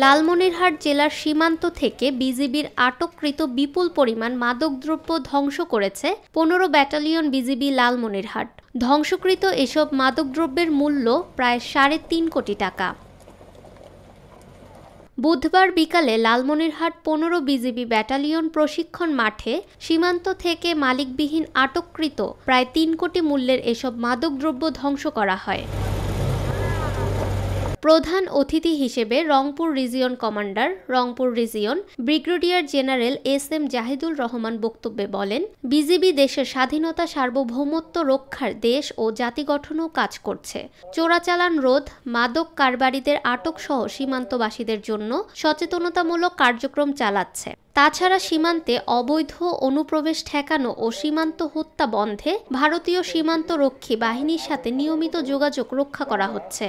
লালমনিরহাট জেলার সীমান্ত থেকে বিজিবির আটককৃত বিপুল পরিমাণ মাদকদ্রব্য ধ্বংস করেছে ১৫ ব্যাটালিয়ন বিজিবি লালমনিরহাট। ধ্বংসকৃত এসব মাদকদ্রব্যের মূল্য প্রায় ৩.৫ কোটি টাকা। বুধবার বিকালে লালমনিরহাট ১৫ বিজিবি ব্যাটালিয়ন প্রশিক্ষণ মাঠে সীমান্ত থেকে মালিকবিহীন আটককৃত প্রায় ৩ কোটি মূল্যের এসব মাদকদ্রব্য ধ্বংস করা হয়। প্রধান অতিথি হিসেবে Rangpur region commander, Rangpur region brigadier general S M. Zahidul Rahman বক্তব্যে বলেন, বিজিবি দেশের স্বাধীনতা সার্বভৌমত্ব রক্ষার দেশ ও জাতি গঠনেও কাজ করছে। চোরাচালান রোধ, মাদক কারবারিদের আটক সহ সীমান্তবাসীদের জন্য সচেতনতামূলক কার্যক্রম চালাচ্ছে। তাছাড়া সীমান্তে অবৈধ অনুপ্রবেশ ঠেকানো ও সীমান্ত হত্যা বন্ধে ভারতীয় সীমান্তরক্ষী বাহিনীর সাথে নিয়মিত যোগাযোগ রক্ষা করা হচ্ছে।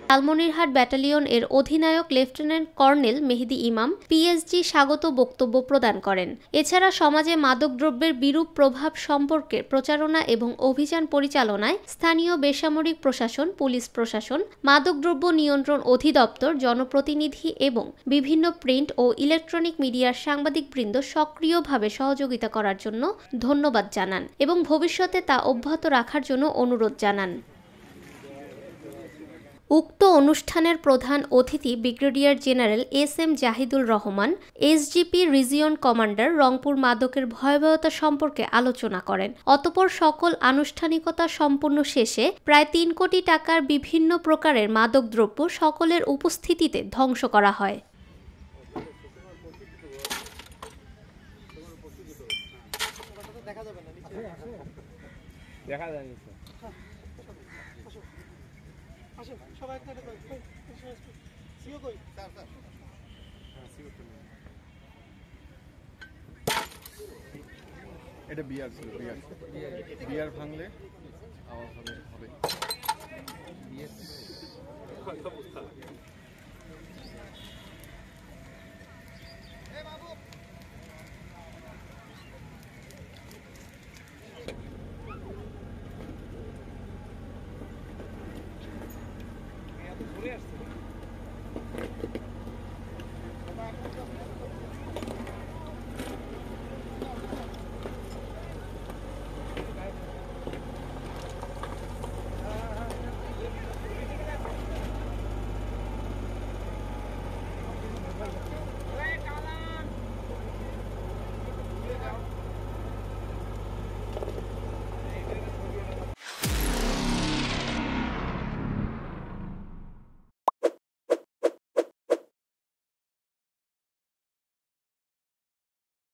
লালমনিরহাট ব্যাটালিয়ন এর অধিনায়ক লেফটেন্যান্ট কর্নেল মেহেদী ইমাম পিএসজি স্বাগত বক্তব্য প্রদান করেন। এছাড়া সমাজে মাদকদ্রব্যের বিরূপ প্রভাব সম্পর্কে প্রচারণা এবং অভিযান পরিচালনায় স্থানীয় বেসামরিক প্রশাসন, পুলিশ প্রশাসন, মাদকদ্রব্য নিয়ন্ত্রণ অধিদপ্তর, জনপ্রতিনিধি এবং বিভিন্ন প্রিন্ট ও ইলেকট্রনিক মিডিয়ার সাংবাদিকবৃন্দ সক্রিয়ভাবে সহযোগিতা করার জন্য ধন্যবাদ জানান এবং ভবিষ্যতে তা অব্যাহত রাখার জন্য অনুরোধ জানান। উক্ত অনুষ্ঠানের প্রধান অতিথি brigadier general S M. Zahidul Rahman, SGP region commander, Rangpur মাদকের ভয়াবহতা সম্পর্কে আলোচনা করেন। অতঃপর সকল আনুষ্ঠানিকতা সম্পন্ন শেষে প্রায় ৩ কোটি টাকার বিভিন্ন প্রকারের মাদকদ্রব্য সকলের উপস্থিতিতে ধ্বংস করা হয়। এটা বিয়ার ছিল, বিয়ার ভাঙলে আওয়াজ হবে। বিয়ার